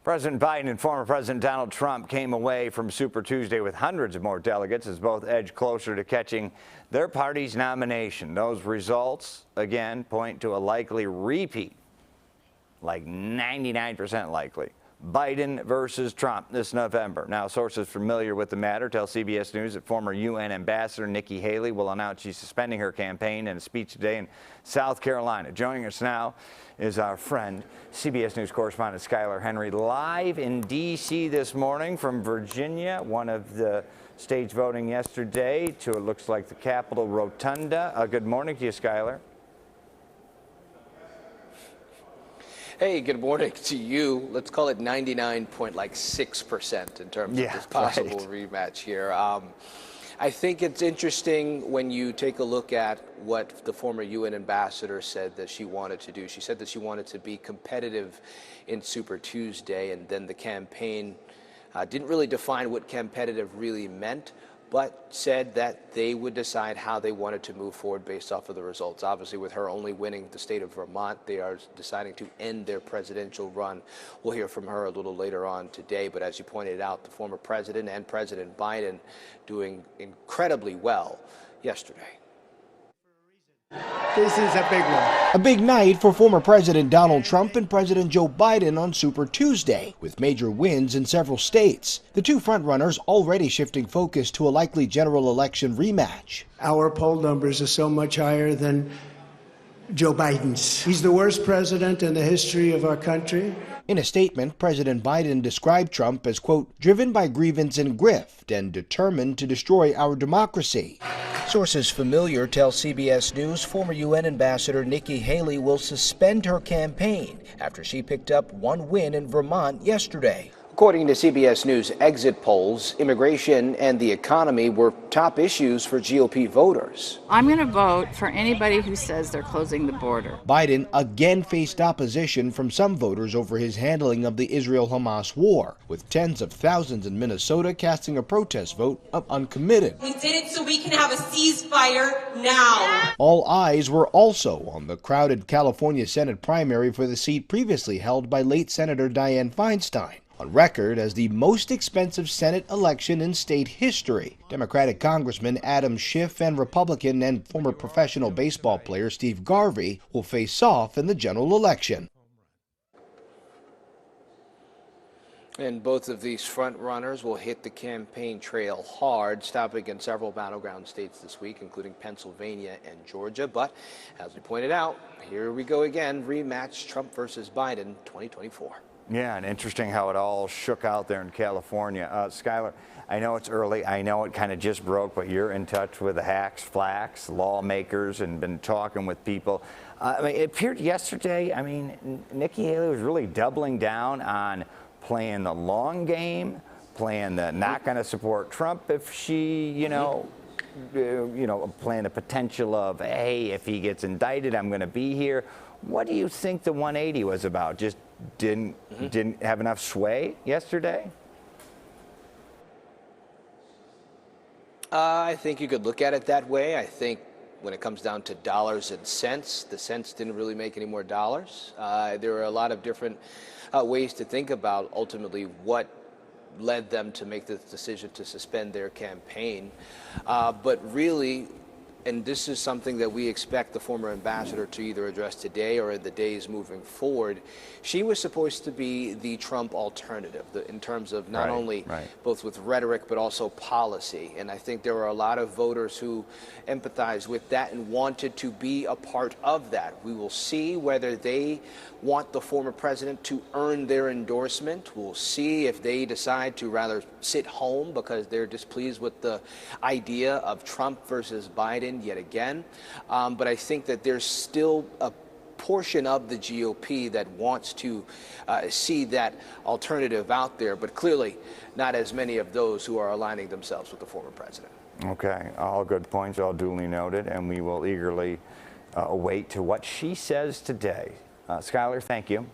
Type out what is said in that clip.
President Biden and former President Donald Trump came away from Super Tuesday with hundreds of more delegates as both edged closer to catching their party's nomination. Those results, again, point to a likely repeat, like 99% likely. Biden versus Trump this November. Now, sources familiar with the matter tell CBS News that former UN Ambassador Nikki Haley will announce she's suspending her campaign in a speech today in South Carolina. Joining us now is our friend, CBS News correspondent Skylar Henry, live in D.C. this morning from Virginia, one of the states voting yesterday to, it looks like, the Capitol Rotunda. Good morning to you, Skylar. Hey, good morning to you. Let's call it 99.6% in terms of this possible rematch here. I think it's interesting when you take a look at what the former UN ambassador said that she wanted to do. She said that she wanted to be competitive in Super Tuesday, and then the campaign didn't really define what competitive really meant, but said that they would decide how they wanted to move forward based off of the results. Obviously, with her only winning the state of Vermont, they are deciding to end their presidential run. We'll hear from her a little later on today, but as you pointed out, the former president and President Biden doing incredibly well yesterday. This is a big one. A big night for former President Donald Trump and President Joe Biden on Super Tuesday, with major wins in several states. The two frontrunners already shifting focus to a likely general election rematch. Our poll numbers are so much higher than Joe Biden's. He's the worst president in the history of our country. In a statement, President Biden described Trump as, quote, driven by grievance and grift and determined to destroy our democracy. Sources familiar tell CBS News former UN Ambassador Nikki Haley will suspend her campaign after she picked up one win in Vermont yesterday. According to CBS News exit polls, immigration and the economy were top issues for GOP voters. I'm going to vote for anybody who says they're closing the border. Biden again faced opposition from some voters over his handling of the Israel-Hamas war, with tens of thousands in Minnesota casting a protest vote of uncommitted. We did it so we can have a ceasefire now. All eyes were also on the crowded California Senate primary for the seat previously held by late Senator Dianne Feinstein, on record as the most expensive Senate election in state history. Democratic Congressman Adam Schiff and Republican and former professional baseball player Steve Garvey will face off in the general election. And both of these front runners will hit the campaign trail hard, stopping in several battleground states this week, including Pennsylvania and Georgia. But as we pointed out, here we go again, rematch Trump versus Biden 2024. Yeah, and interesting how it all shook out there in California. Skylar, I know it's early. I know it kind of just broke, but you're in touch with the hacks, flacks, lawmakers, and been talking with people. I mean, it appeared yesterday, I mean, Nikki Haley was really doubling down on playing the long game, playing the not going to support Trump if she, playing the potential of, hey, if he gets indicted, I'm going to be here. What do you think the 180 was about? Just didn't have enough sway yesterday? I think you could look at it that way. I think when it comes down to dollars and cents, the cents didn't really make any more dollars. There are a lot of different ways to think about ultimately what led them to make the decision to suspend their campaign. But really, and this is something that we expect the former ambassador to either address today or in the days moving forward. She was supposed to be the Trump alternative in terms of not only both with rhetoric but also policy. And I think there were a lot of voters who empathized with that and wanted to be a part of that. We will see whether they want the former president to earn their endorsement. We'll see if they decide to rather sit home because they're displeased with the idea of Trump versus Biden yet again. But I think that there's still a portion of the GOP that wants to see that alternative out there, but clearly not as many of those who are aligning themselves with the former president. Okay, all good points, all duly noted, and we will eagerly await to what she says today. Skylar, thank you.